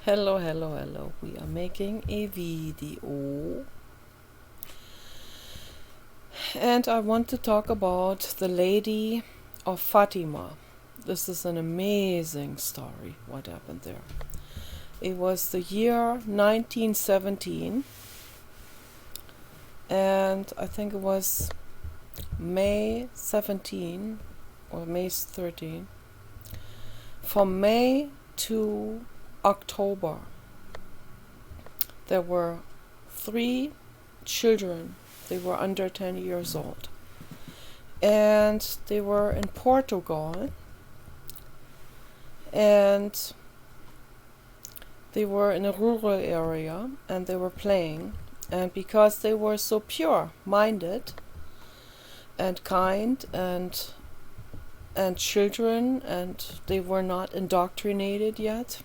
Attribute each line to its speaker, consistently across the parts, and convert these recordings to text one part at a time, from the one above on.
Speaker 1: Hello, hello, hello. We are making a video and I want to talk about the Lady of Fatima. This is an amazing story, what happened there. It was the year 1917 and I think it was May 17 or May 13. From May to October, there were 3 children. They were under 10 years old. And they were in Portugal. And they were in a rural area and they were playing. And because they were so pure-minded and kind and children, and they were not indoctrinated yet,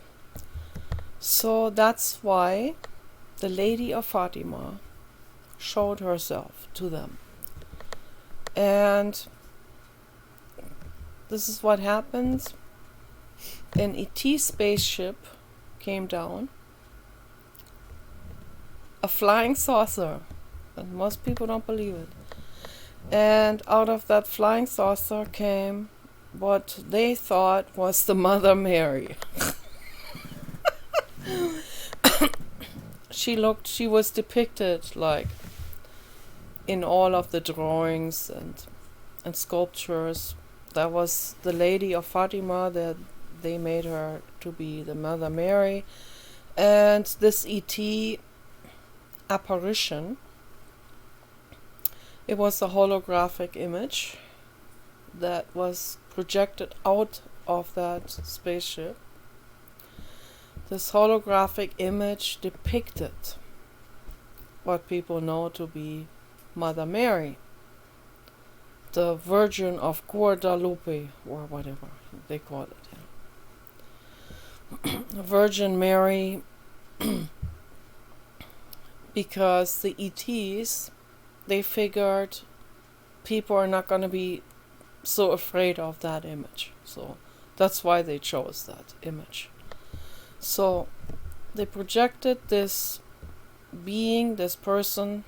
Speaker 1: so that's why the Lady of Fatima showed herself to them. And this is what happened. An ET spaceship came down, a flying saucer, and most people don't believe it. And out of that flying saucer came what they thought was the Mother Mary. She was depicted like in all of the drawings and sculptures. That was the Lady of Fatima, that they made her to be the Mother Mary. And this ET apparition, it was a holographic image that was projected out of that spaceship. This holographic image depicted what people know to be Mother Mary, the Virgin of Guadalupe, or whatever they call it. Yeah. Virgin Mary, because the ETs, they figured people are not going to be so afraid of that image. So that's why they chose that image. So they projected this being, this person,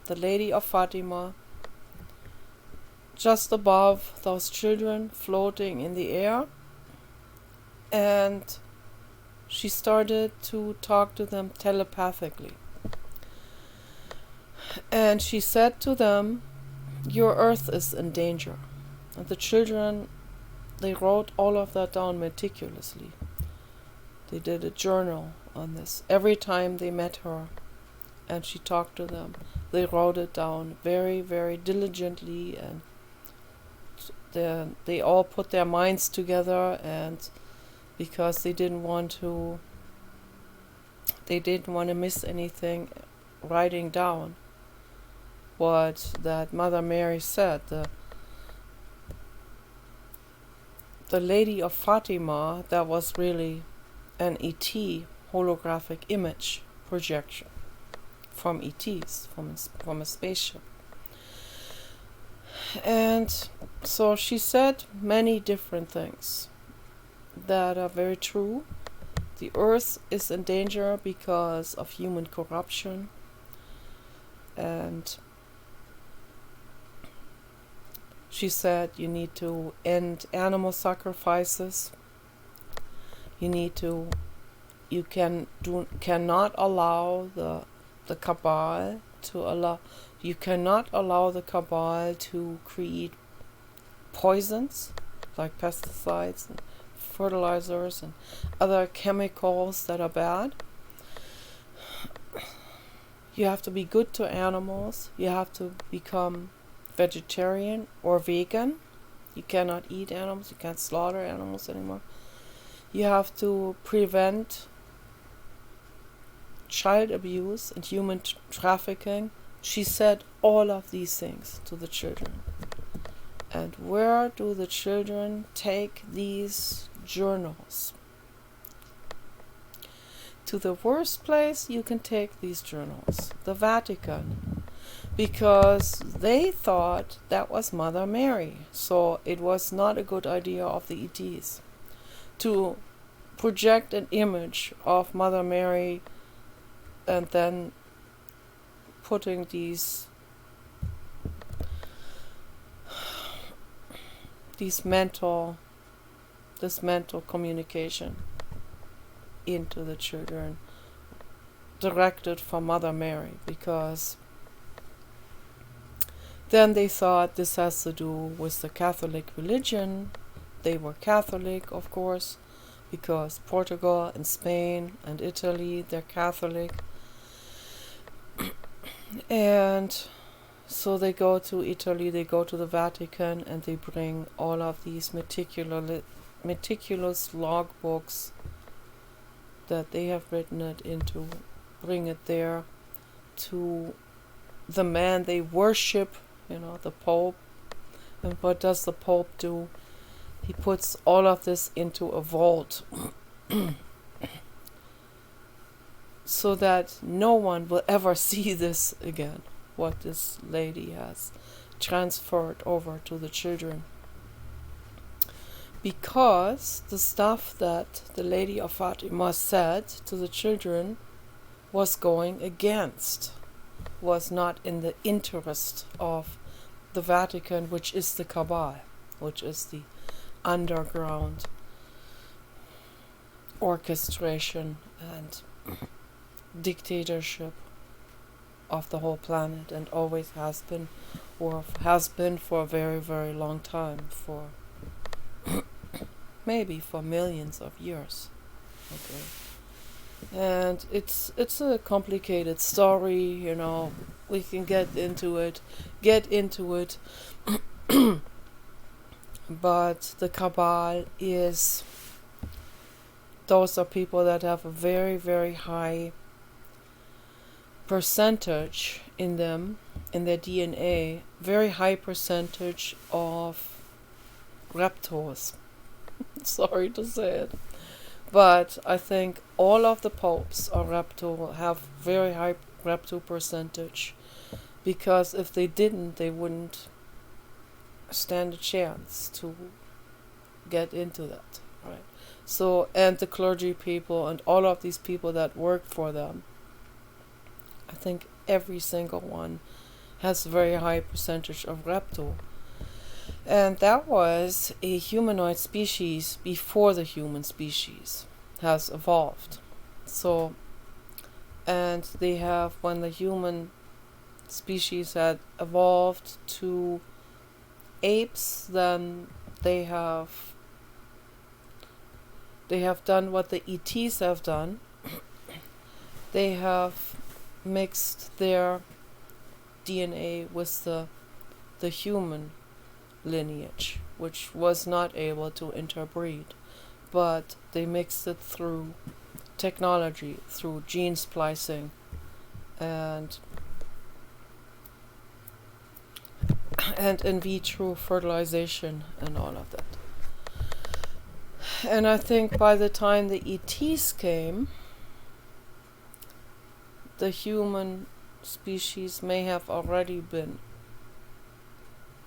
Speaker 1: the Lady of Fatima, just above those children floating in the air. And she started to talk to them telepathically. And she said to them, "Your earth is in danger." And the children, they wrote all of that down meticulously. They did a journal on this. Every time they met her and she talked to them, they wrote it down very, very diligently, and they all put their minds together, and because they didn't want to miss anything, writing down what that Mother Mary said. The Lady of Fatima, that was really an ET holographic image projection from ETs, from a spaceship. And so she said many different things that are very true. The earth is in danger because of human corruption, and she said you need to end animal sacrifices. You cannot allow the cabal to create poisons like pesticides and fertilizers and other chemicals that are bad. You have to be good to animals. You have to become vegetarian or vegan. You cannot eat animals. You can't slaughter animals anymore. You have to prevent child abuse and human trafficking. She said all of these things to the children. And where do the children take these journals? To the worst place you can take these journals, the Vatican, because they thought that was Mother Mary. So it was not a good idea of the ETs to project an image of Mother Mary and then putting these this mental communication into the children, directed for Mother Mary, because then they thought this has to do with the Catholic religion. They were Catholic, of course, because Portugal and Spain and Italy, they're Catholic. And so they go to Italy, they go to the Vatican, and they bring all of these meticulous logbooks that they have written it into, bring it there to the man they worship, the Pope. And what does the Pope do? He puts all of this into a vault so that no one will ever see this again, what this lady has transferred over to the children. Because the stuff that the Lady of Fatima said to the children was going against, was not in the interest of the Vatican, which is the Cabal, which is the underground orchestration and dictatorship of the whole planet, and always has been, or has been for a very, very long time, for maybe for millions of years. Okay. And it's a complicated story, we can get into it. But the Cabal those are people that have a very, very high percentage in them, in their DNA, very high percentage of reptiles. Sorry to say it. But I think all of the popes are reptile, have very high reptile percentage, because if they didn't, they wouldn't stand a chance to get into that, right? So, and the clergy people and all of these people that work for them, I think every single one has a very high percentage of reptile. And that was a humanoid species before the human species has evolved. So, and they have, when the human species had evolved to apes, then they have done what the ETs have done. They have mixed their DNA with the human lineage, which was not able to interbreed, but they mixed it through technology, through gene splicing and in vitro fertilization and all of that. And I think by the time the ETs came, the human species may have already been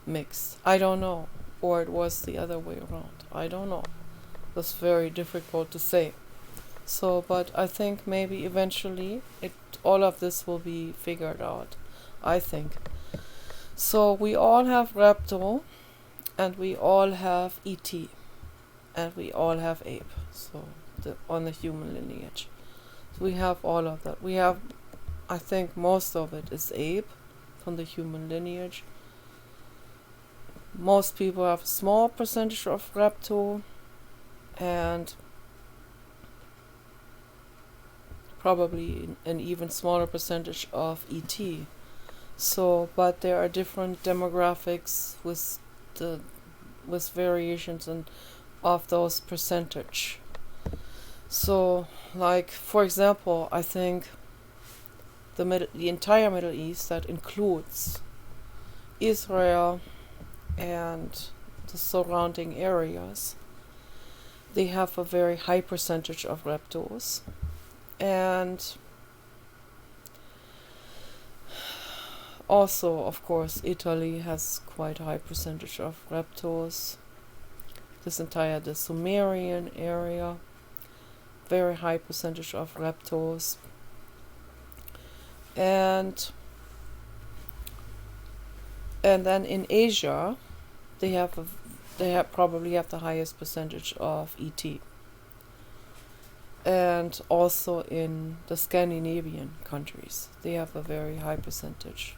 Speaker 1: mixed. I don't know. Or it was the other way around. I don't know. It's very difficult to say. So, but I think maybe eventually all of this will be figured out, I think. So we all have reptile, and we all have ET, and we all have ape. So on the human lineage, so we have all of that. We have, I think, most of it is ape from the human lineage. Most people have a small percentage of reptile, and probably an even smaller percentage of ET. So, but there are different demographics with variations of those percentage. So, like, for example, I think the entire Middle East, that includes Israel and the surrounding areas, they have a very high percentage of reptiles. And also, of course, Italy has quite a high percentage of reptiles. The Sumerian area. very high percentage of reptiles. And then in Asia, they probably have the highest percentage of ET. And also in the Scandinavian countries, they have a very high percentage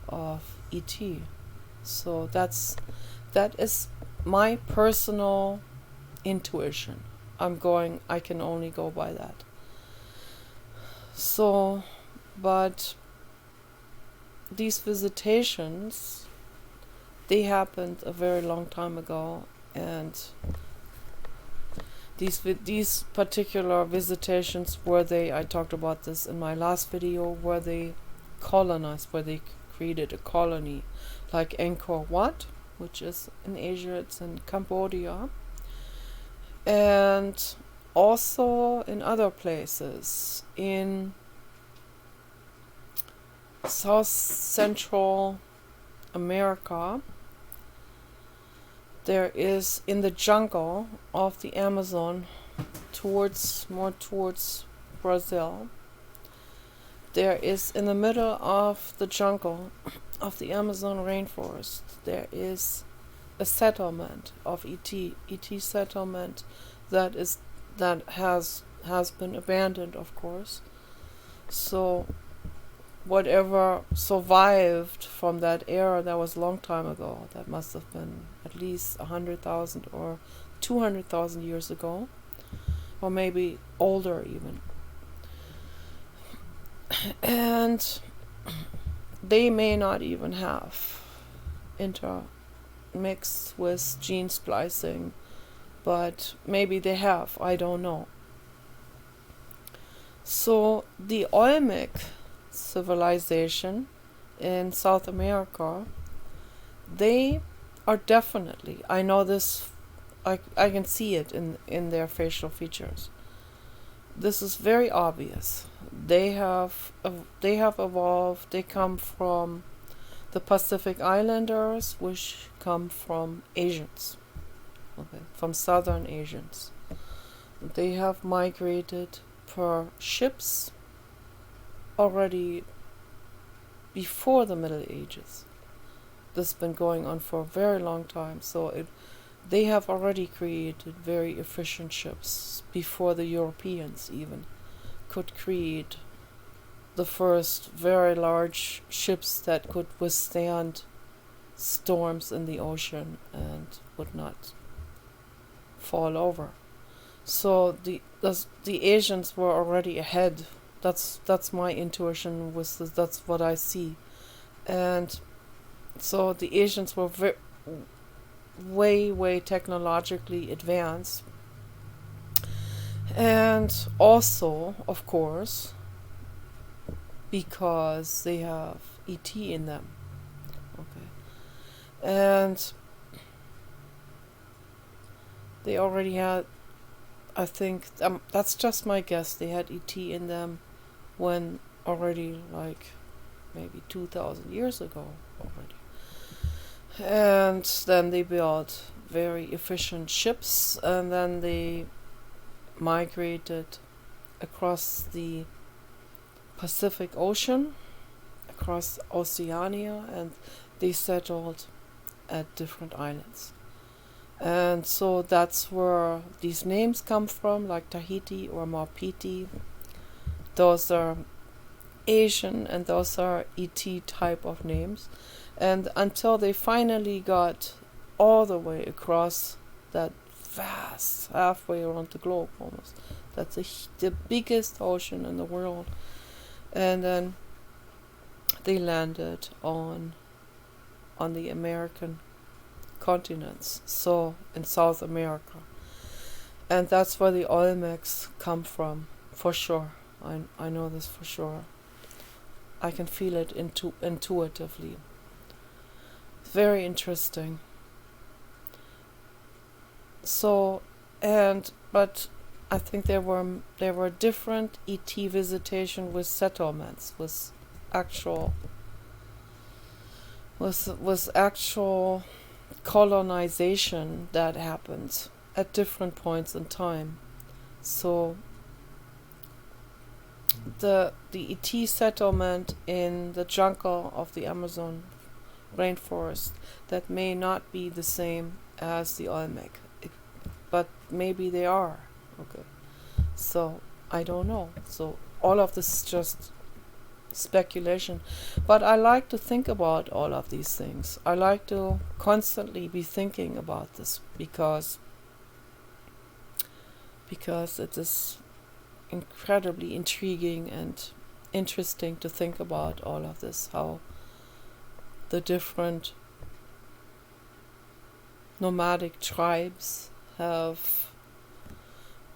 Speaker 1: of ET. So that is my personal intuition. I can only go by that. So, but these visitations, they happened a very long time ago, and these particular visitations, I talked about this in my last video, where they colonized, where they created a colony, like Angkor Wat, which is in Asia, it's in Cambodia, and also in other places in South Central America. There is in the jungle of the Amazon, more towards Brazil. There is in the middle of the jungle of the Amazon rainforest, there is a settlement of ET settlement that has been abandoned, of course. So whatever survived from that era, that was a long time ago. That must have been at least 100,000 or 200,000 years ago, or maybe older even. And they may not even have intermixed with gene splicing, but maybe they have, I don't know. So the Olmec civilization in South America, they are definitely, I know this, I can see it in their facial features. This is very obvious. They have evolved. They come from the Pacific Islanders, which come from Asians, from Southern Asians. They have migrated per ships already before the Middle Ages. This has been going on for a very long time. So they have already created very efficient ships before the Europeans even could create the first very large ships that could withstand storms in the ocean and would not fall over. So the Asians were already ahead. That's my intuition. That's what I see, and so the Asians were way technologically advanced, and also, of course, because they have ET in them. Okay, and they already had, I think, that's just my guess, they had ET in them when already, like, maybe 2,000 years ago already. And then they built very efficient ships, and then they migrated across the Pacific Ocean, across Oceania, and they settled at different islands. And so that's where these names come from, like Tahiti or Maupiti. Those are Asian and those are ET type of names. And until they finally got all the way across that vast, halfway around the globe almost. That's the biggest ocean in the world. And then they landed on the American continents, so in South America. And that's where the Olmecs come from, for sure. I know this for sure. I can feel it intuitively. Very interesting. So, but I think there were different ET visitation with settlements, with actual colonization that happened at different points in time. So the ET settlement in the jungle of the Amazon rainforest, that may not be the same as the Olmec, but maybe they are. Okay, so I don't know. So all of this is just speculation, but I like to think about all of these things. I like to constantly be thinking about this because it is incredibly intriguing and interesting to think about all of this, how the different nomadic tribes have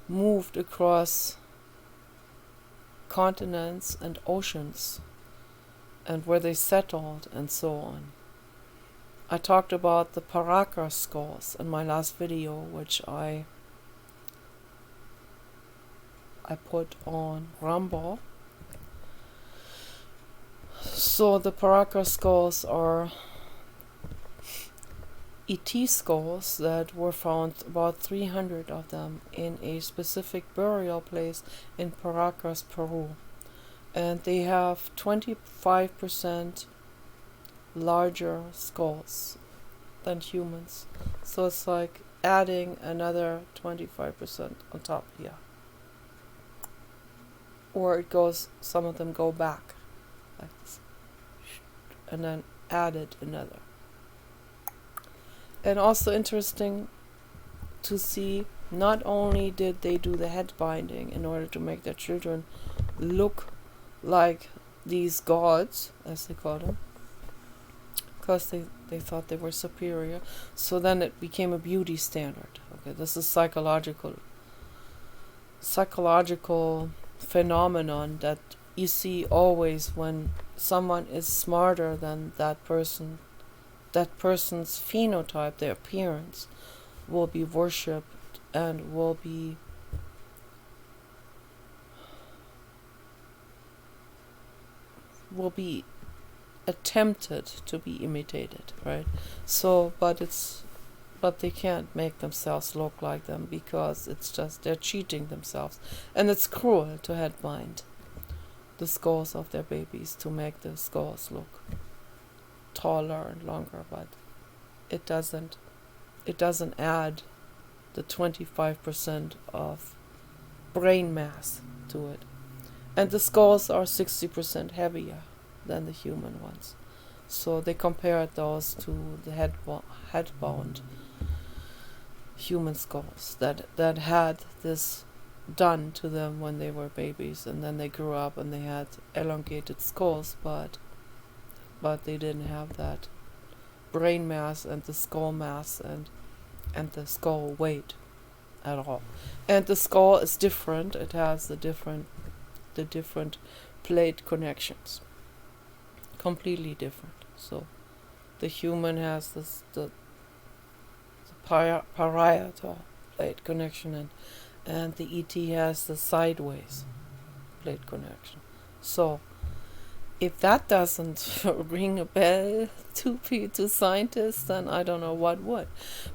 Speaker 1: moved across continents and oceans, and where they settled and so on. I talked about the Paraka skulls in my last video, which I put on Rumble. So the Paraka skulls are ET skulls that were found, about 300 of them, in a specific burial place in Paracas, Peru. And they have 25% larger skulls than humans. So it's like adding another 25% on top here. Or it goes, some of them go back like this, and then added another. And also interesting to see, not only did they do the head binding in order to make their children look like these gods, as they call them, because they thought they were superior, so then it became a beauty standard. Okay, this is psychological phenomenon that you see always when someone is smarter than that person. That person's phenotype, their appearance, will be worshipped and will be attempted to be imitated, right? So, but they can't make themselves look like them, because it's just, they're cheating themselves, and it's cruel to headbind the skulls of their babies to make the skulls look taller and longer, but it doesn't add the 25% of brain mass to it. And the skulls are 60% heavier than the human ones. So they compared those to the head-bound human skulls that had this done to them when they were babies, and then they grew up and they had elongated skulls, but they didn't have that brain mass and the skull mass and the skull weight at all. And the skull is different. It has the different plate connections, completely different. So the human has the parietal plate connection, and the ET has the sideways plate connection. So if that doesn't ring a bell to scientists, then I don't know what would.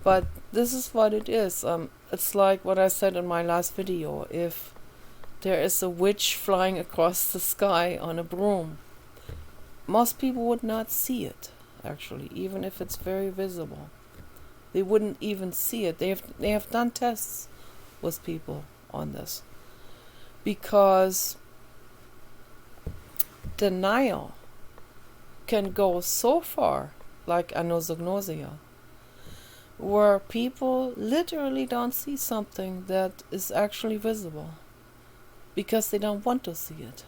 Speaker 1: But this is what it is. It's like what I said in my last video. If there is a witch flying across the sky on a broom, most people would not see it, actually, even if it's very visible. They wouldn't even see it. They have done tests with people on this, because denial can go so far, like anosognosia, where people literally don't see something that is actually visible because they don't want to see it.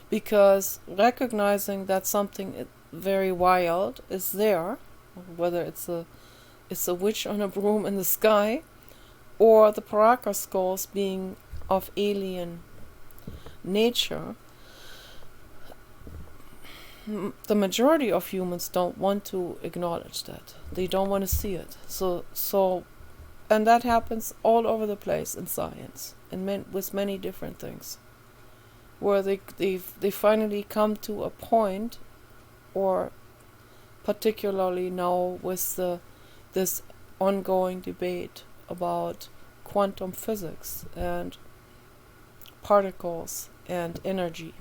Speaker 1: Because recognizing that something very wild is there, whether it's a witch on a broom in the sky, or the Paraka skulls being of alien nature, the majority of humans don't want to acknowledge that. They don't want to see it. So, and that happens all over the place in science, and with many different things, where they finally come to a point, or particularly now with this ongoing debate about quantum physics and particles and energy.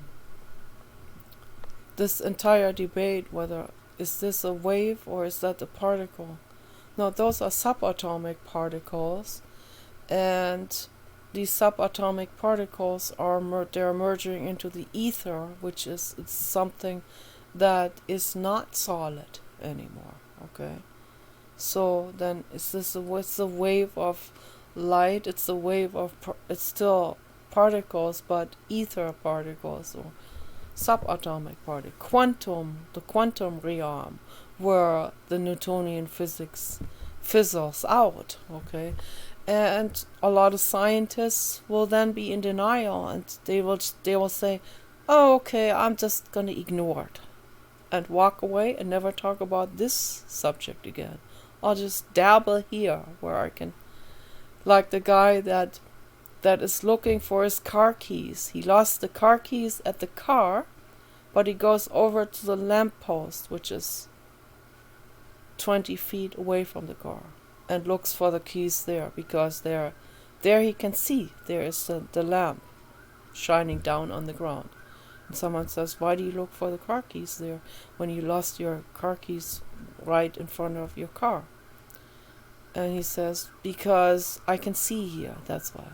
Speaker 1: This entire debate, whether is this a wave or is that a particle? No, those are subatomic particles, and these subatomic particles are they're merging into the ether, which is it's something that is not solid anymore. Okay, so then is this what's the wave of light? It's a wave of it's still particles, but ether particles or subatomic particle, the quantum realm, where the Newtonian physics fizzles out. Okay, and a lot of scientists will then be in denial, and they will say, "Oh, okay, I'm just gonna ignore it and walk away and never talk about this subject again. I'll just dabble here where I can." Like the guy that is looking for his car keys. He lost the car keys at the car, but he goes over to the lamppost, which is 20 feet away from the car, and looks for the keys there, because there he can see there is the lamp shining down on the ground. And someone says, "Why do you look for the car keys there when you lost your car keys right in front of your car?" And he says, "Because I can see here, that's why."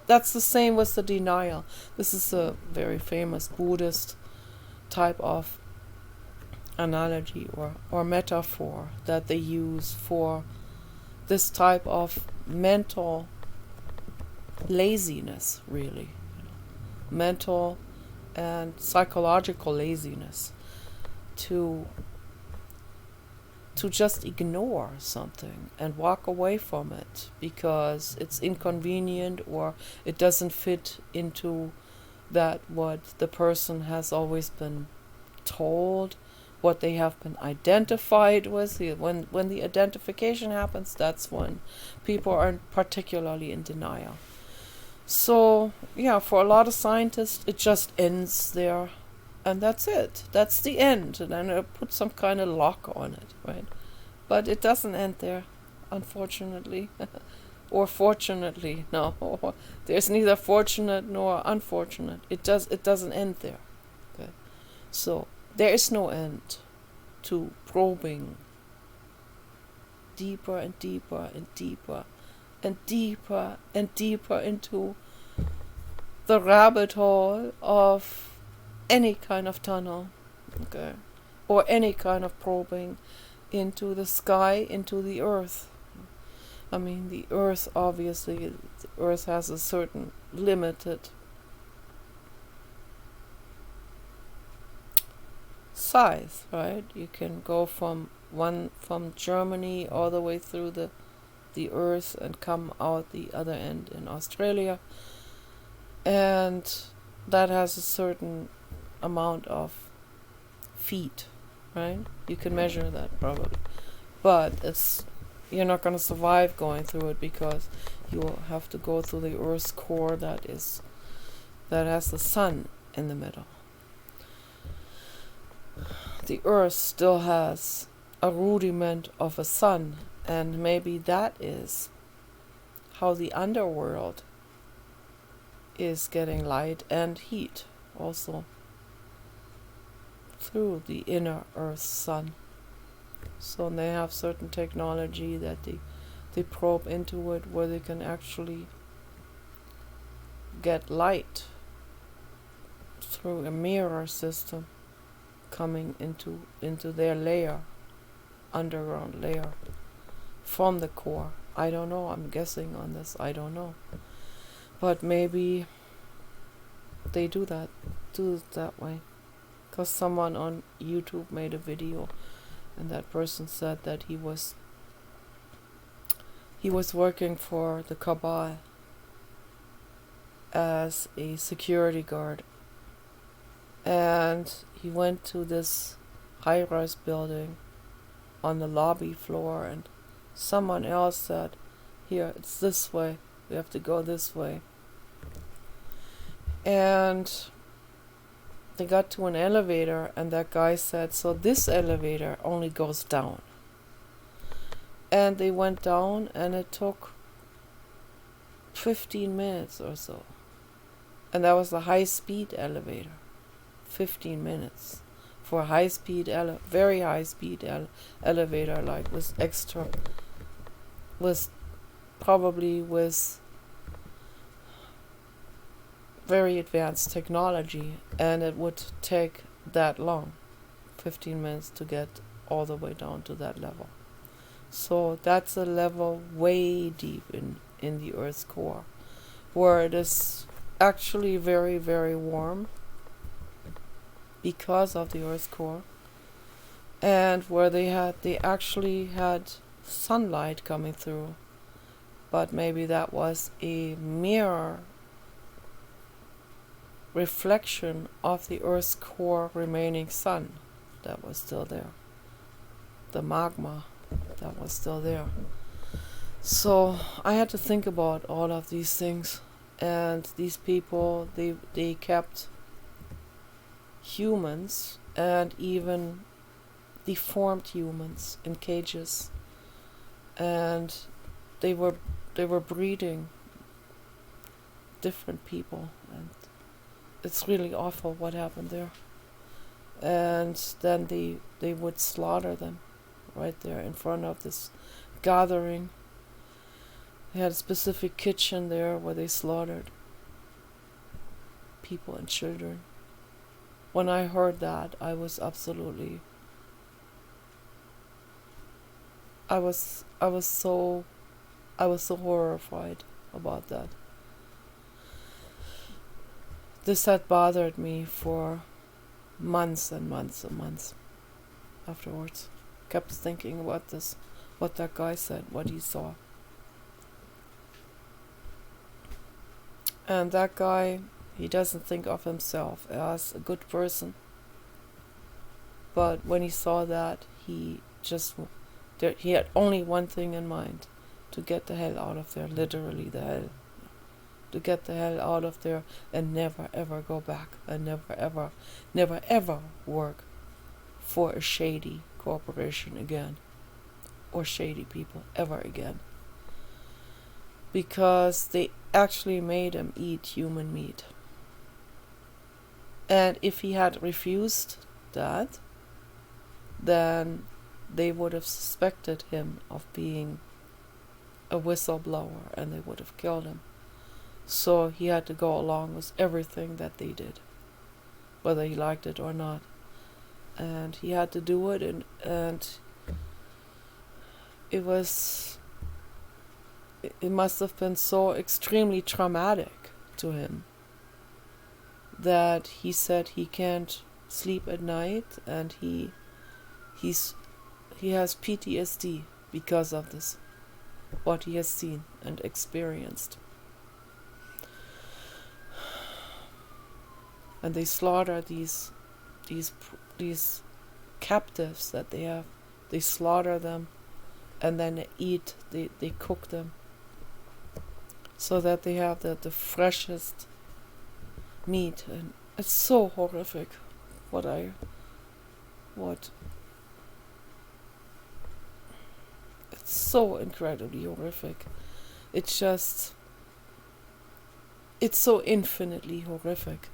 Speaker 1: That's the same with the denial. This is a very famous Buddhist type of analogy or metaphor that they use for this type of mental laziness, really. Mental and psychological laziness to just ignore something and walk away from it because it's inconvenient or it doesn't fit into that what the person has always been told, what they have been identified with. When the identification happens, that's when people are particularly in denial. So yeah, for a lot of scientists it just ends there. And that's it. That's the end. And then I put some kind of lock on it, right? But it doesn't end there, unfortunately. Or fortunately. No. There's neither fortunate nor unfortunate. It doesn't end there. Okay. So there is no end to probing deeper and deeper and deeper and deeper and deeper into the rabbit hole of any kind of tunnel, okay, or any kind of probing into the sky, into the earth. I mean, the earth, obviously, the earth has a certain limited size, right? You can go from Germany all the way through the earth and come out the other end in Australia, and that has a certain amount of feet, right? You can measure that probably, but you're not going to survive going through it because you will have to go through the Earth's core that has the sun in the middle. The Earth still has a rudiment of a sun, and maybe that is how the underworld is getting light and heat also through the inner Earth sun. So they have certain technology that they probe into it where they can actually get light through a mirror system coming into their layer, underground layer, from the core. I don't know, I'm guessing on this, I don't know. But maybe they do it that way. Because someone on YouTube made a video, and that person said that he was working for the Cabal as a security guard, and he went to this high-rise building on the lobby floor, and someone else said, "Here, it's this way, we have to go this way." And they got to an elevator, and that guy said, "So this elevator only goes down." And they went down, and it took 15 minutes or so And that was a high-speed elevator. 15 minutes for a high-speed, very high-speed elevator, like probably with very advanced technology, and it would take that long, 15 minutes to get all the way down to that level. So that's a level way deep in the Earth's core, where it is actually very, very warm because of the Earth's core, and where they actually had sunlight coming through, but maybe that was a mirror reflection of the Earth's core remaining sun that was still there, the magma that was still there. So I had to think about all of these things, and these people, they kept humans and even deformed humans in cages, and they were breeding different people, and it's really awful what happened there. And then they would slaughter them right there in front of this gathering. They had a specific kitchen there where they slaughtered people and children. When I heard that, I was so horrified about that. This had bothered me for months and months and months afterwards. Kept thinking about this, what that guy said, what he saw. And that guy, he doesn't think of himself as a good person. But when he saw that, he had only one thing in mind: to get the hell out of there, literally the hell. To get the hell out of there and never ever go back, and never ever work for a shady corporation again, or shady people ever again. Because they actually made him eat human meat. And if he had refused that, then they would have suspected him of being a whistleblower, and they would have killed him. So he had to go along with everything that they did, whether he liked it or not. And he had to do it, and it must have been so extremely traumatic to him that he said he can't sleep at night, and he has PTSD because of this, what he has seen and experienced. And they slaughter these captives that they have. They slaughter them, and then they cook them, so that they have the freshest meat. And it's so horrific it's so incredibly horrific. It's so infinitely horrific.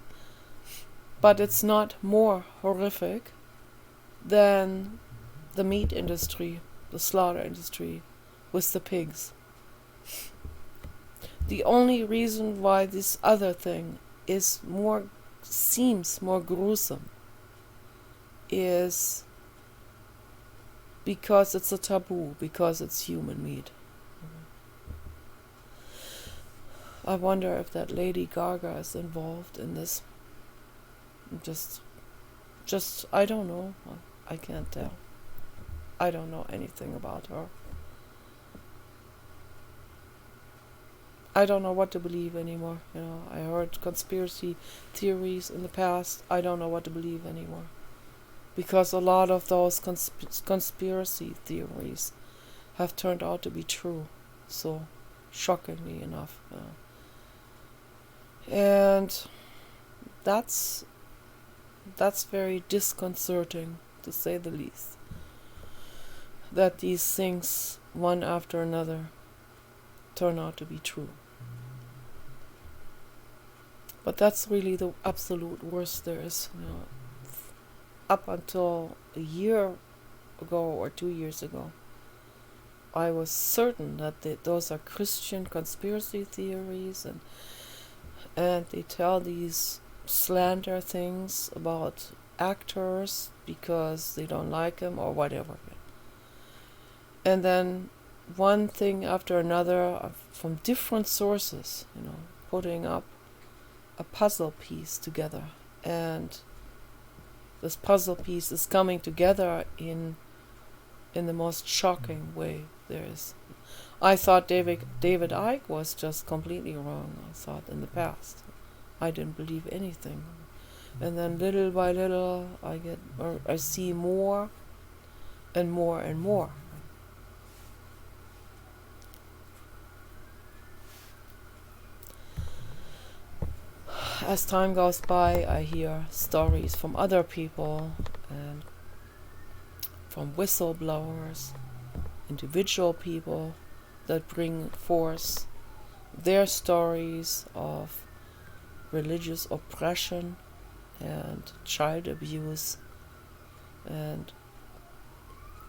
Speaker 1: But it's not more horrific than the meat industry, the slaughter industry, with the pigs. The only reason why this other thing seems more gruesome is because it's a taboo, because it's human meat. I wonder if that Lady Gaga is involved in this. Just I don't know. I can't tell. I don't know anything about her. I don't know what to believe anymore. I heard conspiracy theories in the past. I don't know what to believe anymore, because a lot of those conspiracy theories have turned out to be true. So, shockingly enough, and that's very disconcerting, to say the least, that these things, one after another, turn out to be true. But that's really the absolute worst there is. Up until a year ago or 2 years ago, I was certain that those are Christian conspiracy theories, and they tell these slander things about actors because they don't like them or whatever. And then one thing after another from different sources, putting up a puzzle piece together. And this puzzle piece is coming together in the most shocking way there is. I thought David Icke was just completely wrong. I thought in the past. I didn't believe anything. And then little by little I see more and more and more. As time goes by, I hear stories from other people and from whistleblowers, individual people that bring forth their stories of religious oppression and child abuse and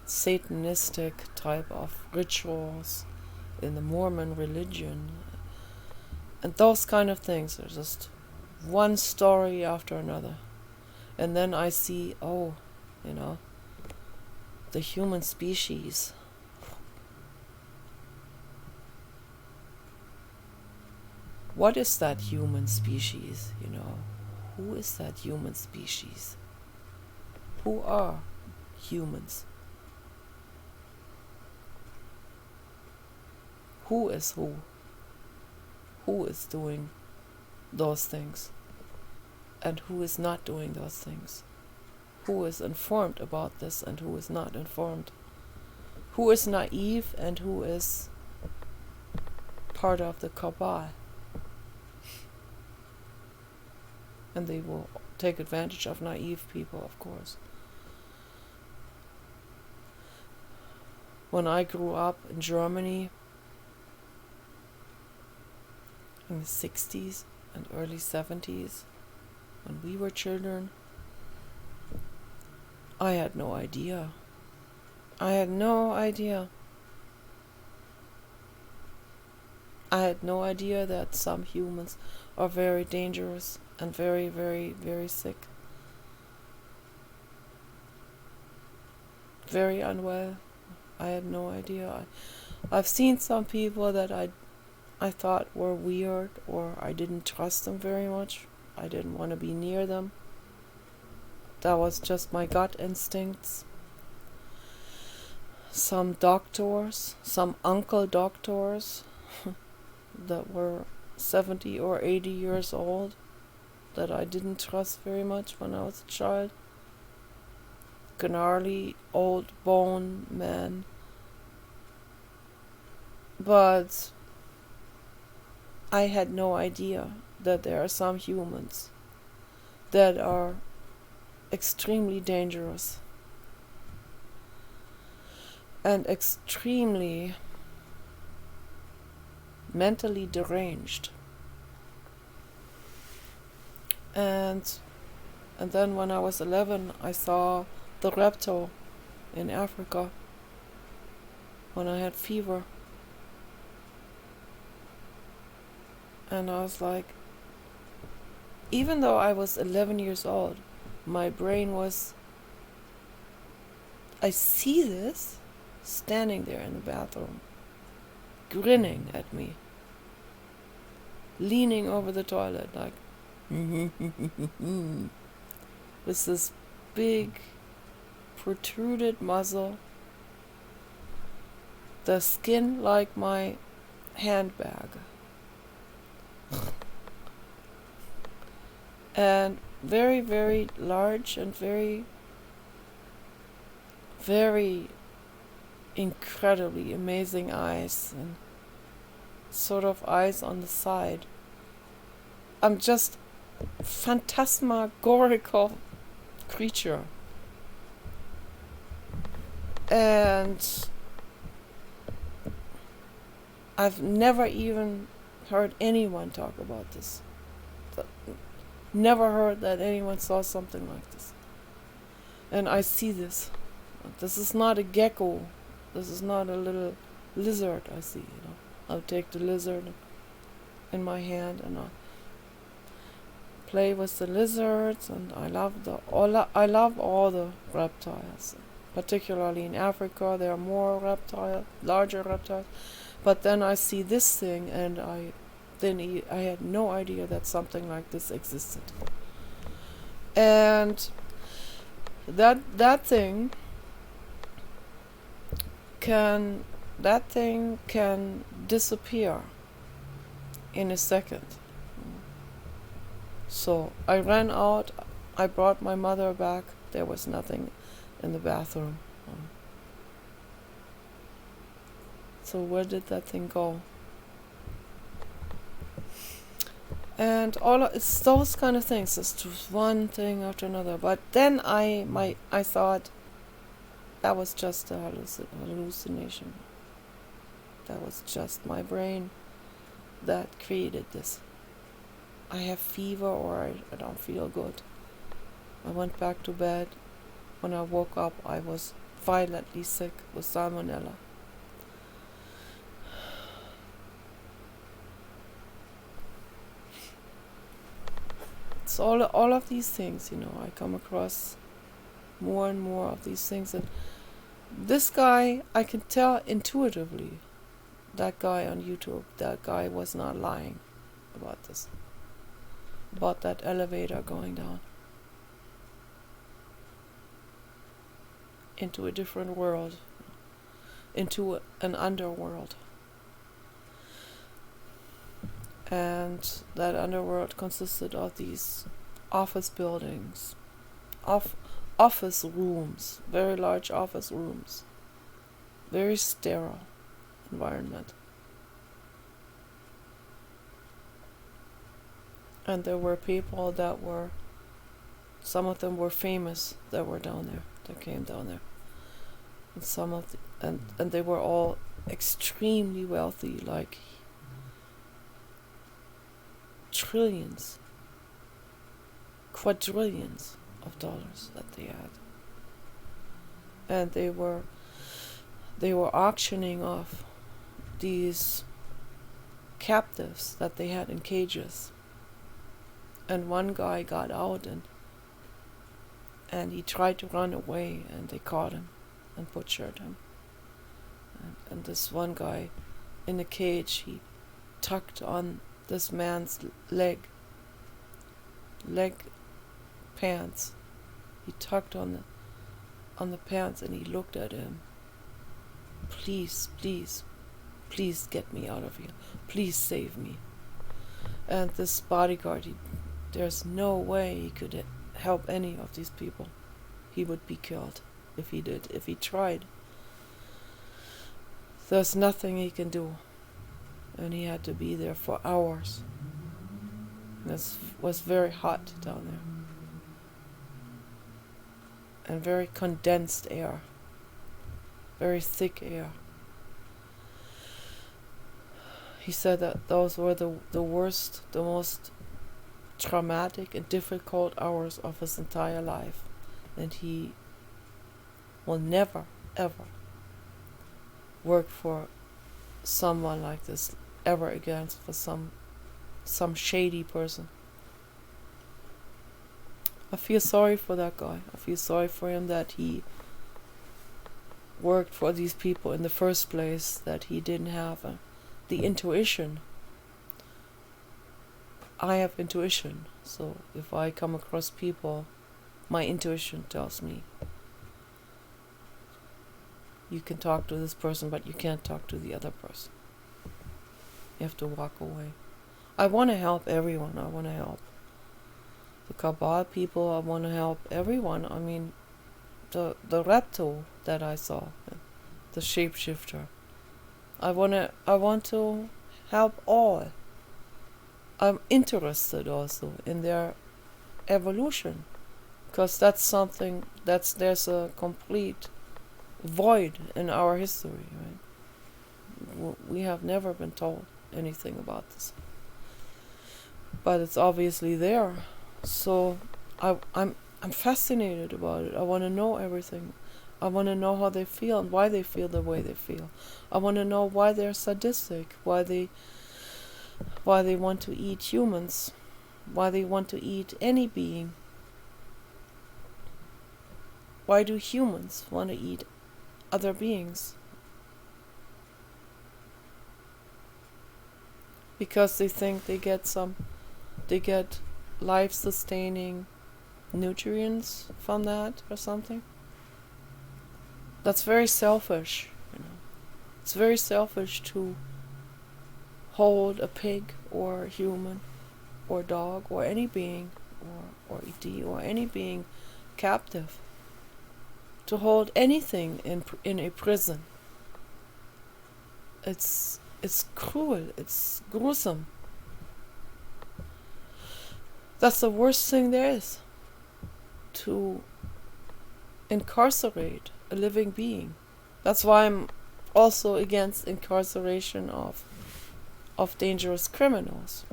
Speaker 1: satanistic type of rituals in the Mormon religion. And those kind of things are just one story after another. And then I see, the human species. What is that human species, Who is that human species? Who are humans? Who is who? Who is doing those things? And who is not doing those things? Who is informed about this and who is not informed? Who is naive and who is part of the cabal? And they will take advantage of naive people, of course. When I grew up in Germany in the 60s and early 70s, when we were children, I had no idea. I had no idea that some humans are very dangerous and very, very, very sick. Very unwell. I had no idea. I've seen some people that I thought were weird, or I didn't trust them very much. I didn't want to be near them. That was just my gut instincts. Some doctors, some uncle doctors that were 70 or 80 years old that I didn't trust very much when I was a child. Gnarly old bone men. But I had no idea that there are some humans that are extremely dangerous and extremely mentally deranged. And then when I was 11, I saw the reptile in Africa when I had fever. And I was like, even though I was 11 years old, my brain was, I see this standing there in the bathroom, grinning at me, leaning over the toilet like, with this big protruded muzzle, the skin like my handbag, and very, very large and very, very incredibly amazing eyes, and sort of eyes on the side. I'm just phantasmagorical creature. And I've never even heard anyone talk about this. Never heard that anyone saw something like this. And I see this. This is not a gecko. This is not a little lizard I see, I'll take the lizard in my hand and I'll play with the lizards, and I love all the reptiles. Particularly in Africa, there are more larger reptiles. But then I see this thing, and I had no idea that something like this existed. And that thing can disappear in a second. So I ran out, I brought my mother back, there was nothing in the bathroom. So where did that thing go? And it's those kind of things. It's just one thing after another. But then I thought that was just a hallucination. That was just my brain that created this. I have fever, or I don't feel good. I went back to bed. When I woke up, I was violently sick with salmonella. It's all of these things, I come across more and more of these things. And this guy, I can tell intuitively, that guy on YouTube, that guy was not lying about this. About that elevator going down into a different world, into an underworld. And that underworld consisted of these office buildings, office rooms, very large office rooms, very sterile environment. And there were people some of them were famous that were down there, that came down there. And and they were all extremely wealthy, like trillions, quadrillions of dollars that they had. And they were auctioning off these captives that they had in cages. And one guy got out and he tried to run away, and they caught him and butchered him. And this one guy in the cage, he tucked on this man's leg pants. He tucked on the pants, and he looked at him. Please, please, please get me out of here. Please save me. And this bodyguard, there's no way he could help any of these people. He would be killed if he did, if he tried. There's nothing he can do. And he had to be there for hours. And it was very hot down there. And very condensed air. Very thick air. He said that those were the worst, the most traumatic and difficult hours of his entire life. And he will never, ever work for someone like this ever again, for some shady person. I feel sorry for that guy. I feel sorry for him that he worked for these people in the first place, that he didn't have the intuition. I have intuition, so if I come across people, my intuition tells me, you can talk to this person, but you can't talk to the other person. You have to walk away. I want to help everyone. I want to help the Kabbalah people. I want to help everyone. I mean, the reptile that I saw, the shapeshifter. I want to help all. I'm interested also in their evolution, because that's something there's a complete void in our history, right? We have never been told anything about this, but it's obviously there. So I'm fascinated about it. I want to know everything. I want to know how they feel and why they feel the way they feel. I want to know why they're sadistic, why they want to eat humans, why they want to eat any being. Why do humans want to eat other beings? Because they think they get life-sustaining nutrients from that or something. That's very selfish, you know. It's very selfish to hold a pig or a human or dog or any being or ET or any being captive. To hold anything in a prison. It's cruel. It's gruesome. That's the worst thing there is. To incarcerate a living being. That's why I'm also against incarceration of dangerous criminals.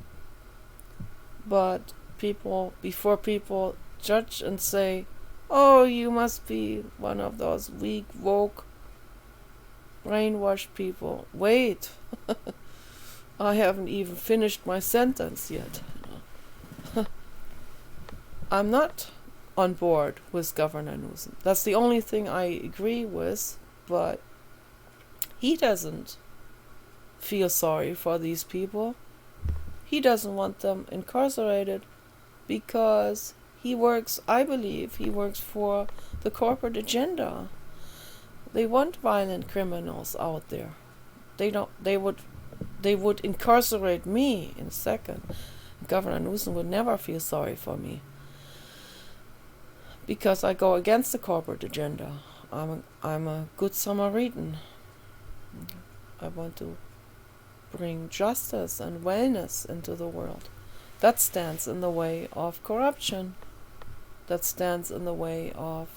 Speaker 1: But before people judge and say, oh, you must be one of those weak, woke, brainwashed people. Wait, I haven't even finished my sentence yet. I'm not on board with Governor Newsom. That's the only thing I agree with, but he doesn't feel sorry for these people. He doesn't want them incarcerated because I believe he works for the corporate agenda. They want violent criminals out there. They would incarcerate me in a second. Governor Newsom would never feel sorry for me. Because I go against the corporate agenda. I'm a good Samaritan. I want to bring justice and wellness into the world. That stands in the way of corruption. That stands in the way of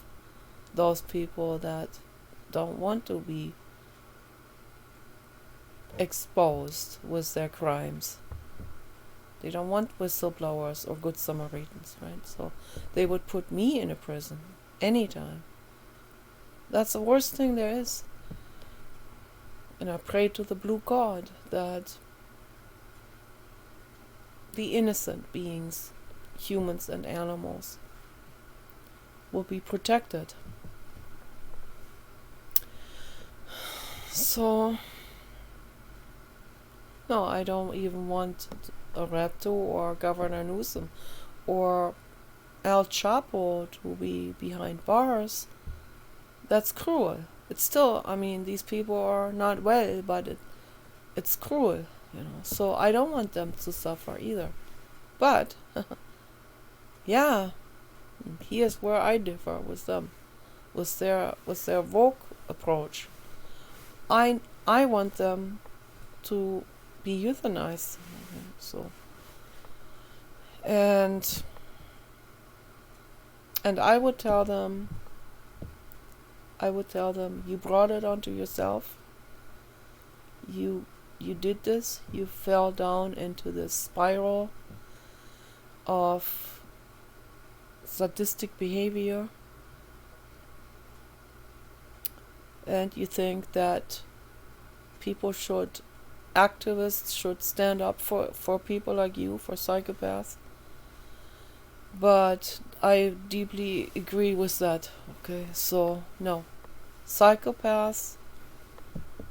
Speaker 1: those people that don't want to be exposed with their crimes. They don't want whistleblowers or good Samaritans, right? So they would put me in a prison anytime. That's the worst thing there is. And I pray to the blue God that the innocent beings, humans and animals, will be protected. So, no, I don't even want a Rapto or Governor Newsom or El Chapo to be behind bars. That's cruel. It's still, these people are not well, but it's cruel, you know. So I don't want them to suffer either. But, yeah, here's where I differ with them, with their woke approach. I want them to be euthanized. So, and I would tell them, you brought it onto yourself. You did this. You fell down into this spiral of sadistic behavior, and you think that activists should stand up for people like you, for psychopaths. But I deeply agree with that. Okay, so no. Psychopaths,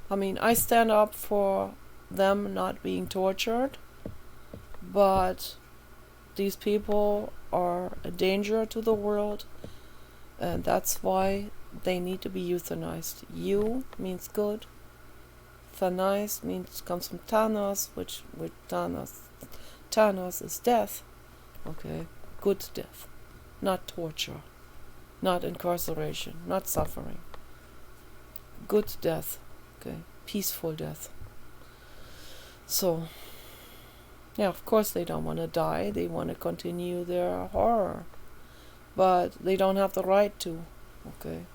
Speaker 1: I stand up for them not being tortured, but these people are a danger to the world, and that's why they need to be euthanized. Eu means good. Thanized comes from Thanos, which Thanos is death. Okay, good death, not torture, not incarceration, not suffering. Good death, okay, peaceful death. So, yeah, of course they don't want to die. They want to continue their horror, but they don't have the right to. Okay.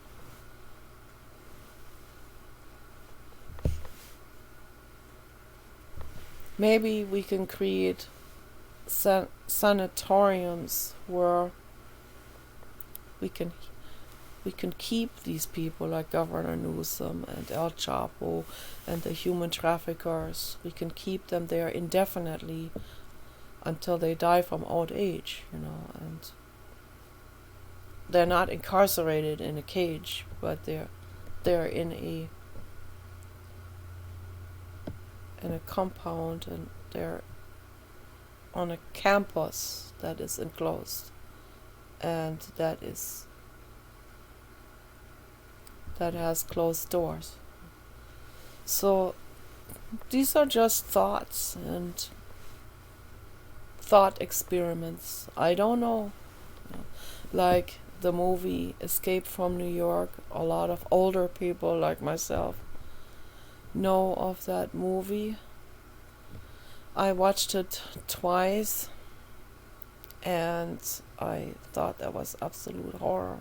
Speaker 1: Maybe we can create sanatoriums where we can keep these people like Governor Newsom and El Chapo and the human traffickers. We can keep them there indefinitely until they die from old age, and they're not incarcerated in a cage, but they're in a compound, and they're on a campus that is enclosed and that has closed doors. So these are just thoughts and thought experiments. I don't know. Like the movie Escape from New York, a lot of older people like myself know of that movie. I watched it twice and I thought that was absolute horror.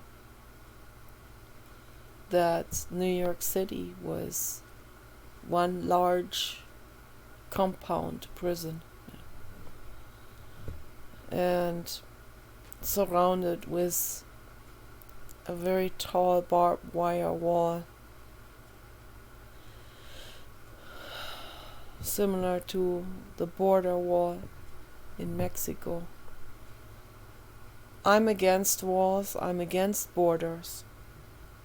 Speaker 1: That New York City was one large compound prison and surrounded with a very tall barbed wire wall, similar to the border wall in Mexico. I'm against walls, I'm against borders,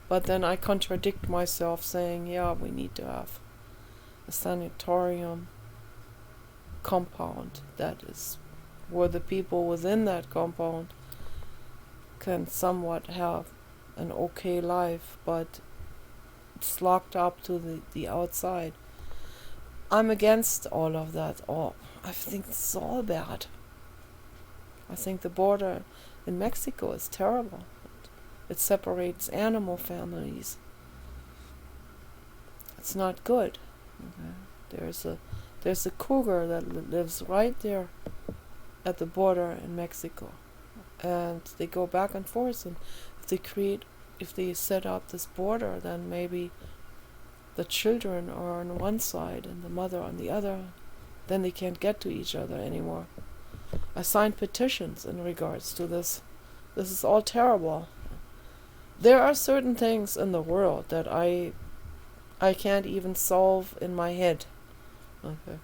Speaker 1: but then I contradict myself saying, yeah, we need to have a sanatorium compound that is where the people within that compound can somewhat have an okay life, but it's locked up to the outside. I'm against all of that. I think it's all bad. I think the border in Mexico is terrible. It separates animal families. It's not good. Okay. There's a cougar that lives right there at the border in Mexico, and they go back and forth. And if they set up this border, then maybe the children are on one side and the mother on the other. Then they can't get to each other anymore. I signed petitions in regards to this. This is all terrible. There are certain things in the world that I can't even solve in my head. Okay.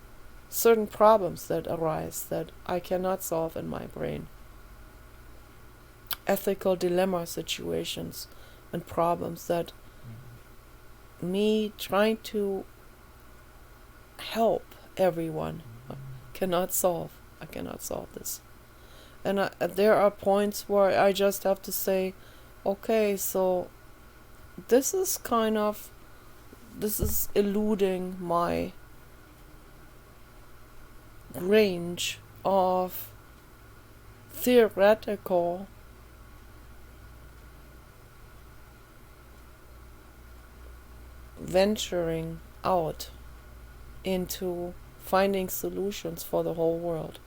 Speaker 1: Certain problems that arise that I cannot solve in my brain. Ethical dilemma situations and problems that me trying to help everyone cannot solve. I cannot solve this. And there are points where I just have to say, okay, so this is eluding my range of theoretical venturing out into finding solutions for the whole world.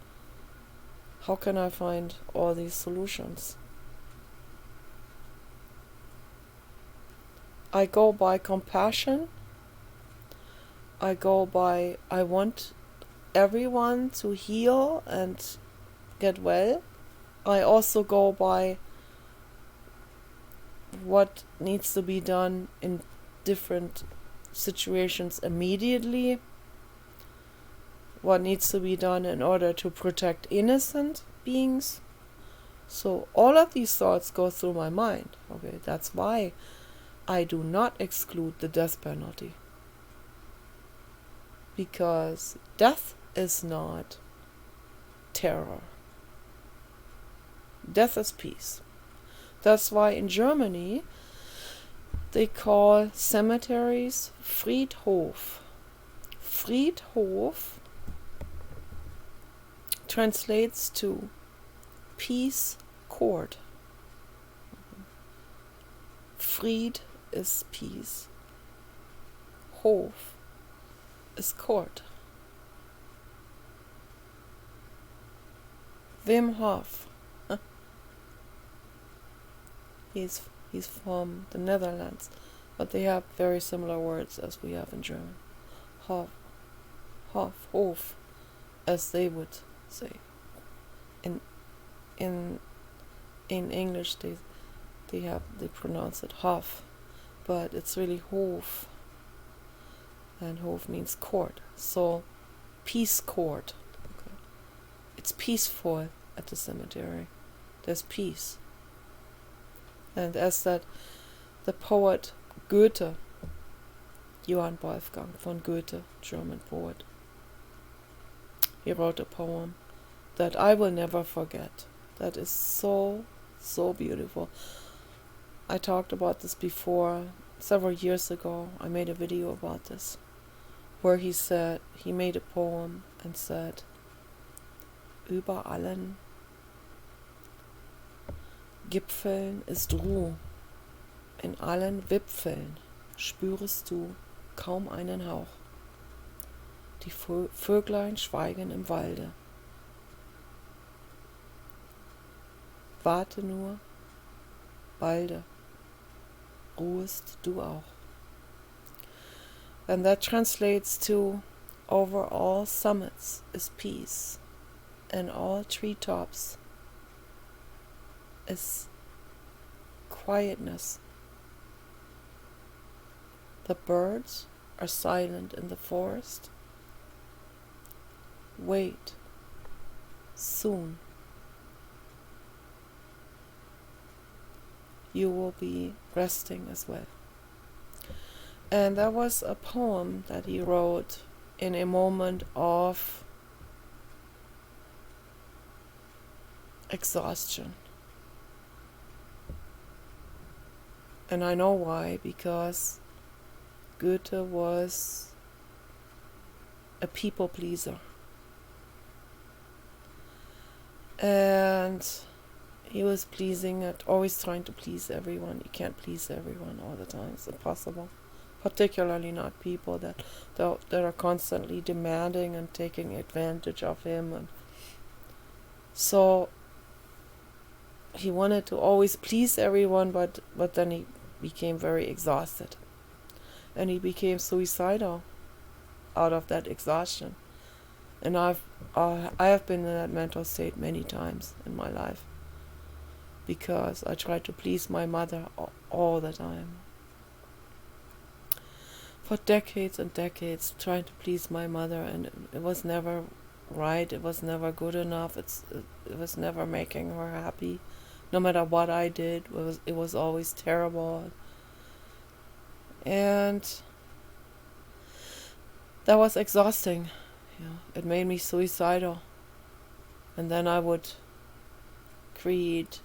Speaker 1: How can I find all these solutions? I go by compassion. I want everyone to heal and get well. I also go by what needs to be done in different situations immediately, what needs to be done in order to protect innocent beings. So all of these thoughts go through my mind. Okay, that's why I do not exclude the death penalty, because death is not terror. Death is peace. That's why in Germany they call cemeteries Friedhof. Friedhof translates to peace court. Fried is peace. Hof is court. Wim Hof. He's from the Netherlands, but they have very similar words as we have in German. Hof, Hof, as they would say. in in in English they pronounce it Hof, but it's really Hof, and Hof means court. So peace court. Okay. It's peaceful at the cemetery. There's peace. And as that the poet Goethe, Johann Wolfgang von Goethe, German poet, he wrote a poem that I will never forget. That is so, so beautiful. I talked about this before, several years ago. I made a video about this, where he made a poem and said, über allen Gipfeln ist Ruhe, in allen Wipfeln spürest du kaum einen Hauch. Die Vöglein schweigen im Walde. Warte nur, balde, ruhest du auch. And that translates to, over all summits is peace, and all treetops is quietness. The birds are silent in the forest. Wait, soon you will be resting as well. And that was a poem that he wrote in a moment of exhaustion. And I know why, because Goethe was a people pleaser. And he was always trying to please everyone. You can't please everyone all the time. It's impossible. Particularly not people that are constantly demanding and taking advantage of him. And so he wanted to always please everyone, but then he became very exhausted. And he became suicidal out of that exhaustion. And I have been in that mental state many times in my life, because I tried to please my mother all the time. For decades and decades, trying to please my mother, and it was never right. It was never good enough. It was never making her happy. No matter what I did, it was always terrible. And that was exhausting. It made me suicidal. And then I would create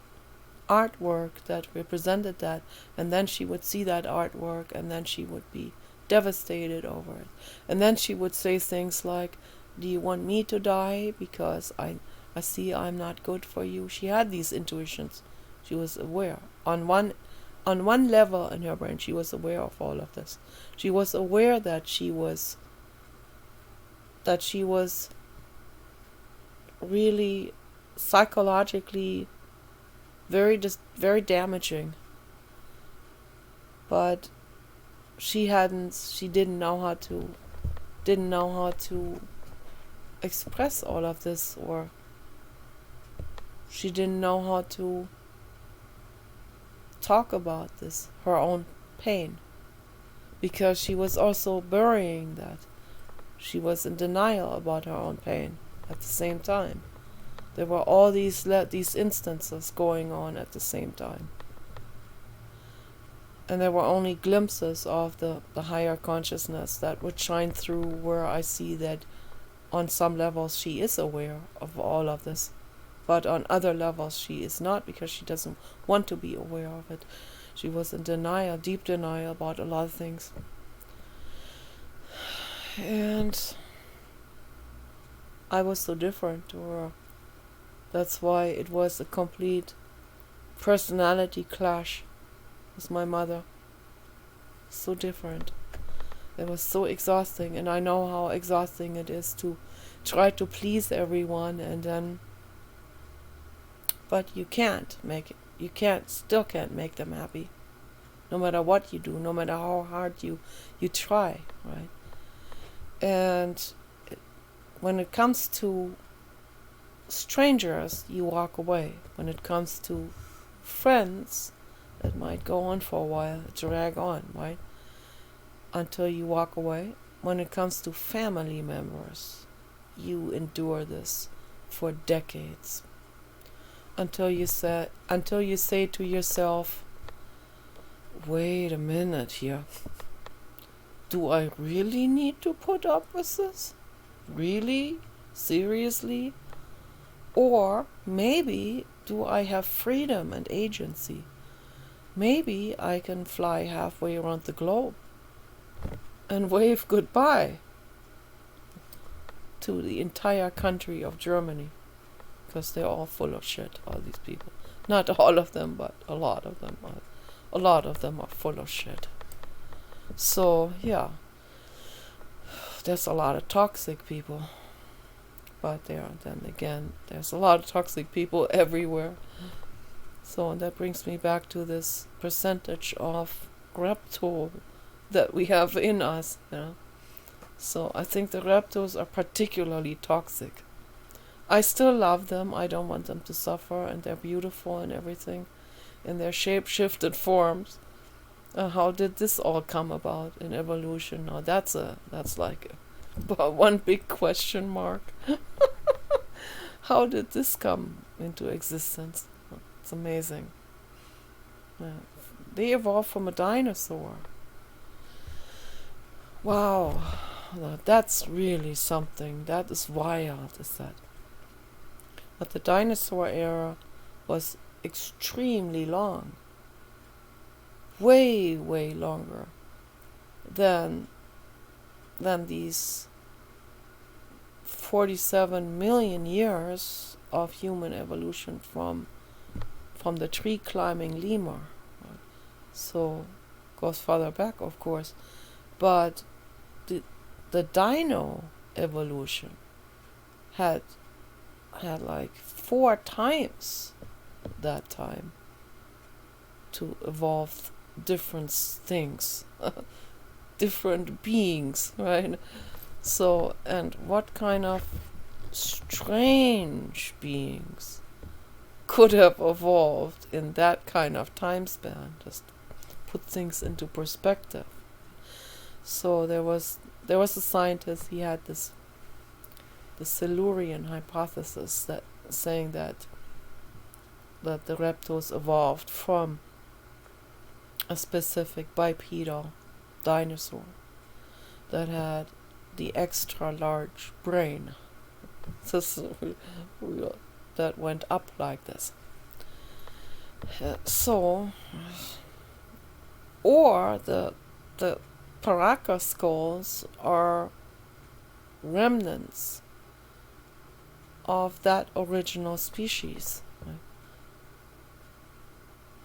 Speaker 1: artwork that represented that, and then she would see that artwork, and then she would be devastated over it. And then she would say things like, do you want me to die because I see I'm not good for you? She had these intuitions. She was aware. On one level in her brain, she was aware of all of this. She was aware that she was really psychologically very damaging. But she didn't know how to express all of this, or she didn't know how to talk about this, her own pain, because she was also burying that. She was in denial about her own pain at the same time. There were all these instances going on at the same time. And there were only glimpses of the higher consciousness that would shine through, where I see that on some levels she is aware of all of this. But on other levels she is not, because she doesn't want to be aware of it. She was in denial, deep denial about a lot of things. And I was so different to her. That's why it was a complete personality clash with my mother. So different. It was so exhausting, and I know how exhausting it is to try to please everyone, and then but you can't make it. Still can't make them happy. No matter what you do, no matter how hard you try, right? And when it comes to strangers, you walk away. When it comes to friends, it might go on for a while, drag on, right? Until you walk away. When it comes to family members, you endure this for decades until you say to yourself, wait a minute here. Do I really need to put up with this? Really? Seriously? Or maybe do I have freedom and agency? Maybe I can fly halfway around the globe and wave goodbye to the entire country of Germany, because they're all full of shit, all these people. Not all of them, but a lot of them are. A lot of them are full of shit. So, yeah, there's a lot of toxic people. But then again, there's a lot of toxic people everywhere. So, and that brings me back to this percentage of reptile that we have in us, you know. So I think the reptiles are particularly toxic. I still love them. I don't want them to suffer, and they're beautiful and everything in their shape-shifted forms. How did this all come about in evolution? Now that's like one big question mark. How did this come into existence? It's amazing. They evolved from a dinosaur. Wow, that's really something. That is wild, is that? But the dinosaur era was extremely long. Way, way longer than these 47 million years of human evolution from the tree climbing lemur. So goes farther back, of course, but the dino evolution had like 4 times that time to evolve different things, different beings, right? So, and what kind of strange beings could have evolved in that kind of time span? Just put things into perspective. So there was a scientist. He had the Silurian hypothesis, that saying that the reptiles evolved from a specific bipedal dinosaur that had the extra large brain. That went up like this. Or the Paraka skulls are remnants of that original species, right?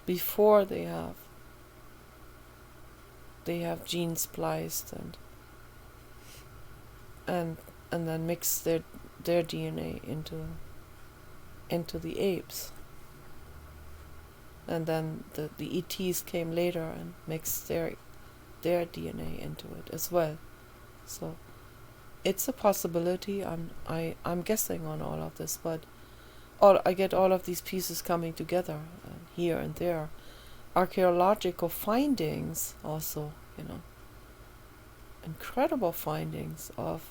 Speaker 1: Before they have gene spliced and then mix their DNA into the apes, and then the ETs came later and mixed their DNA into it as well. So it's a possibility. I'm guessing on all of this, but I get all of these pieces coming together here and there. Archaeological findings also, incredible findings of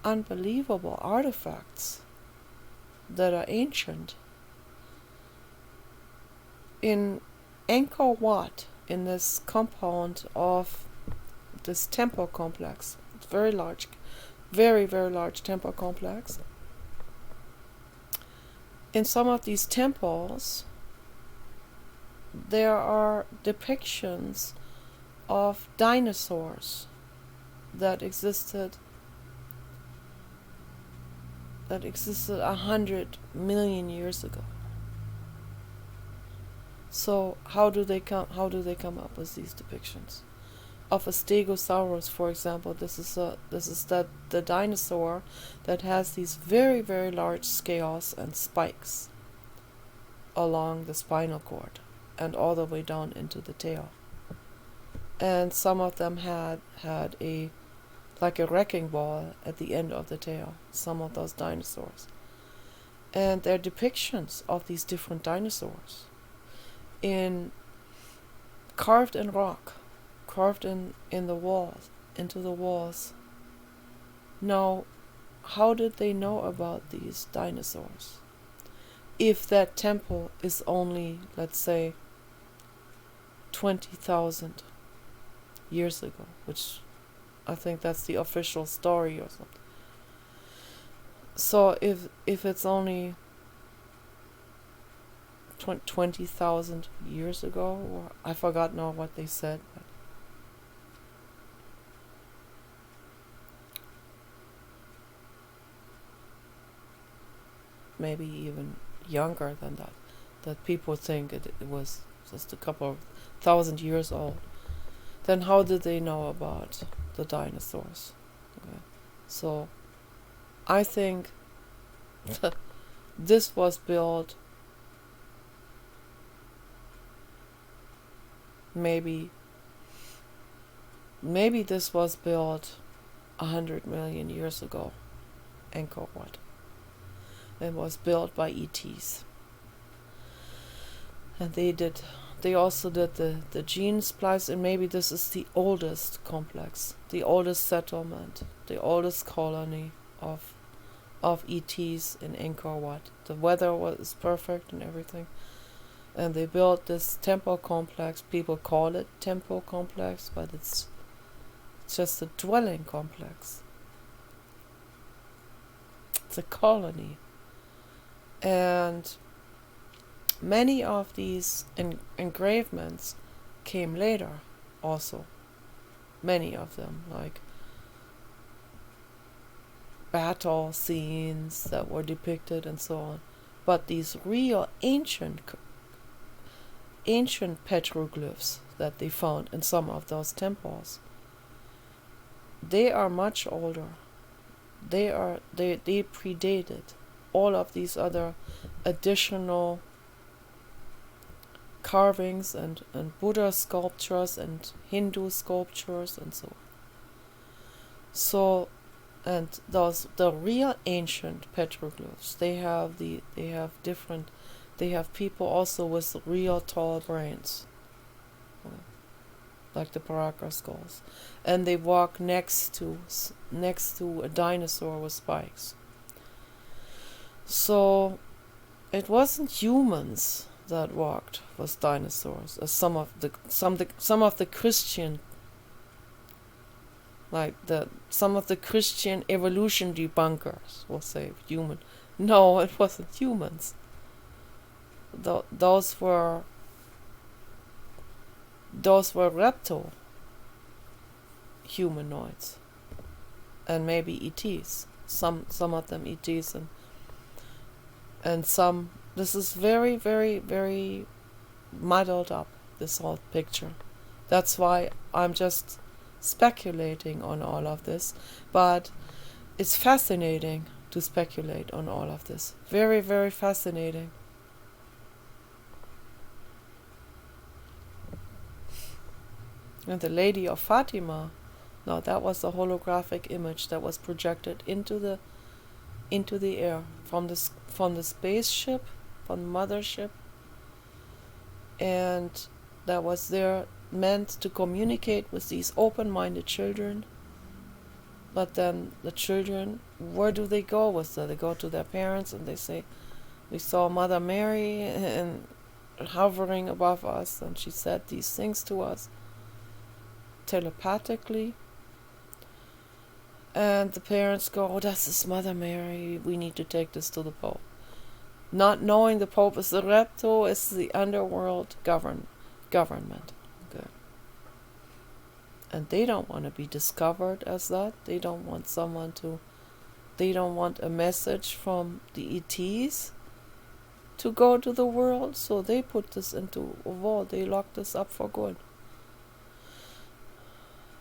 Speaker 1: unbelievable artifacts that are ancient. In Angkor Wat, in this compound of this temple complex, it's very large, very, very large temple complex. In some of these temples, there are depictions of dinosaurs that existed 100 million years ago. So how do they come up with these depictions? Of a Stegosaurus, for example, this is the dinosaur that has these very, very large scales and spikes along the spinal cord and all the way down into the tail. And some of them had a like a wrecking ball at the end of the tail, some of those dinosaurs. And they're depictions of these different dinosaurs in carved in rock, carved in the walls, into the walls. Now, how did they know about these dinosaurs? If that temple is only, let's say, 20,000 years ago, which I think that's the official story or something. So if it's only 20,000 years ago, or I forgot now what they said, but maybe even younger than that, that people think it was just a couple of thousand years old, then how did they know about the dinosaurs? Okay. So I think that this was built maybe this was built 100 million years ago, Angkor Wat. It was built by ETs. And they also did the gene splice, and maybe this is the oldest complex, the oldest settlement, the oldest colony of ETs in Angkor Wat. The weather was perfect and everything. And they built this temple complex. People call it temple complex, but it's just a dwelling complex. It's a colony. And many of these engravements came later also. Many of them, like battle scenes that were depicted and so on. But these real ancient petroglyphs that they found in some of those temples, they are much older. They predated all of these other additional carvings and Buddha sculptures and Hindu sculptures and so on. So, and the real ancient petroglyphs, they have people also with real tall brains, like the Paraka skulls, and they walk next to a dinosaur with spikes. So it wasn't humans that walked with dinosaurs, as some of the Christian, some of the Christian evolution debunkers will say human. No, it wasn't humans. Those were reptile humanoids, and maybe ETs. Some of them ETs, and some. This is very, very, very muddled up, this whole picture. That's why I'm just speculating on all of this, but it's fascinating to speculate on all of this. Very, very fascinating. And the Lady of Fatima, no, that was a holographic image that was projected into the air from the spaceship, from the mothership, and that was there meant to communicate with these open-minded children. But then the children, where do they go with that? They go to their parents and they say, "We saw Mother Mary and hovering above us, and she said these things to us telepathically." And the parents go, "Oh, this is Mother Mary. We need to take this to the Pope." Not knowing the Pope is the reptile, is the underworld government. Okay. And they don't want to be discovered as that. They don't want a message from the ETs to go to the world, so they put this into a vault. They lock this up for good.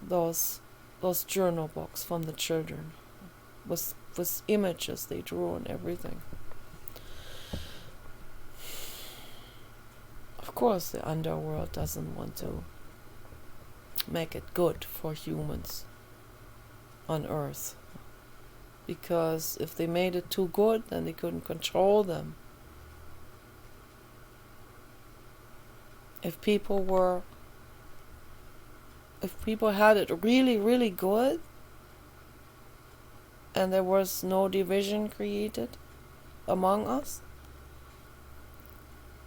Speaker 1: Those journal books from the children with images they drew and everything. Of course, the underworld doesn't want to make it good for humans. on Earth. Because if they made it too good, then they couldn't control them. If people had it really, really good, and there was no division created among us,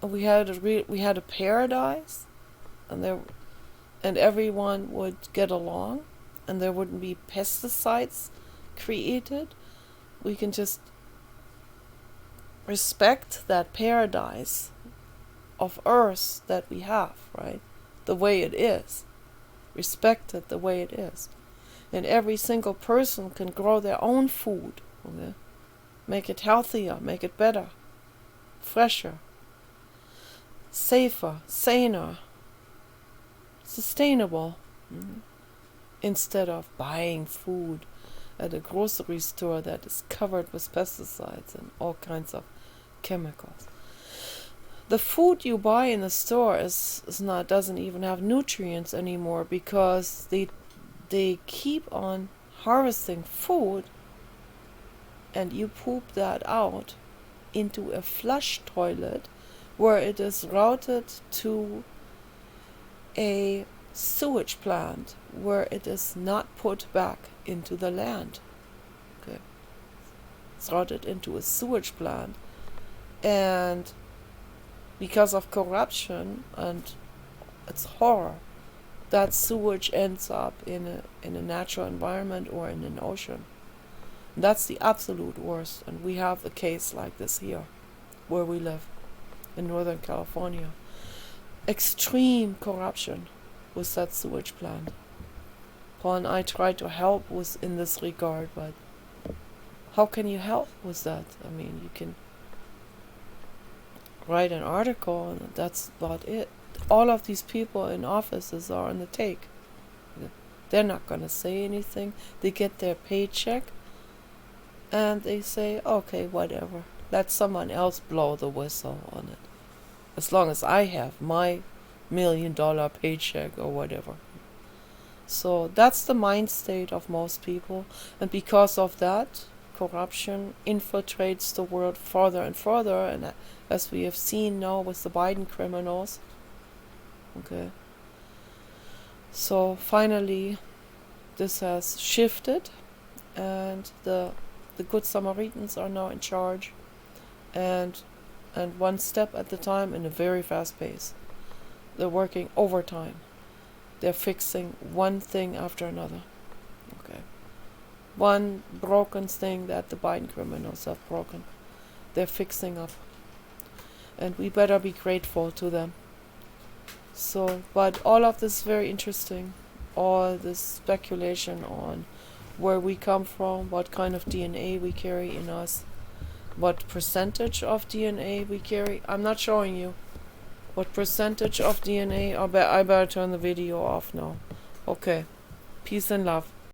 Speaker 1: we had a paradise, and everyone would get along, and there wouldn't be pesticides created. We can just respect that paradise of Earth that we have, right? The way it is. Respect it the way it is. And every single person can grow their own food. Okay? Make it healthier, make it better, fresher, safer, saner, sustainable. Instead of buying food at a grocery store that is covered with pesticides and all kinds of chemicals. The food you buy in the store doesn't even have nutrients anymore, because they keep on harvesting food, and you poop that out into a flush toilet where it is routed to a sewage plant where it is not put back into the land. Okay. It's routed into a sewage plant, and because of corruption and its horror, that sewage ends up in a natural environment or in an ocean. That's the absolute worst, and we have a case like this here where we live in Northern California. Extreme corruption with that sewage plant. Paul and I tried to help in this regard, but how can you help with that? I mean, you can write an article and that's about it. All of these people in offices are on the take. They're not going to say anything. They get their paycheck and they say, okay, whatever. Let someone else blow the whistle on it. As long as I have my $1 million paycheck or whatever. So that's the mind state of most people. And because of that, corruption infiltrates the world further and further. And as we have seen now with the Biden criminals. Okay. So finally, this has shifted. And the good Samaritans are now in charge. And one step at a time in a very fast pace. They're working overtime. They're fixing one thing after another. Okay. One broken thing that the Biden criminals have broken, they're fixing up. And we better be grateful to them. So, but all of this is very interesting. All this speculation on where we come from, what kind of DNA we carry in us, what percentage of DNA we carry. I'm not showing you what percentage of DNA. I better turn the video off now. Okay. Peace and love.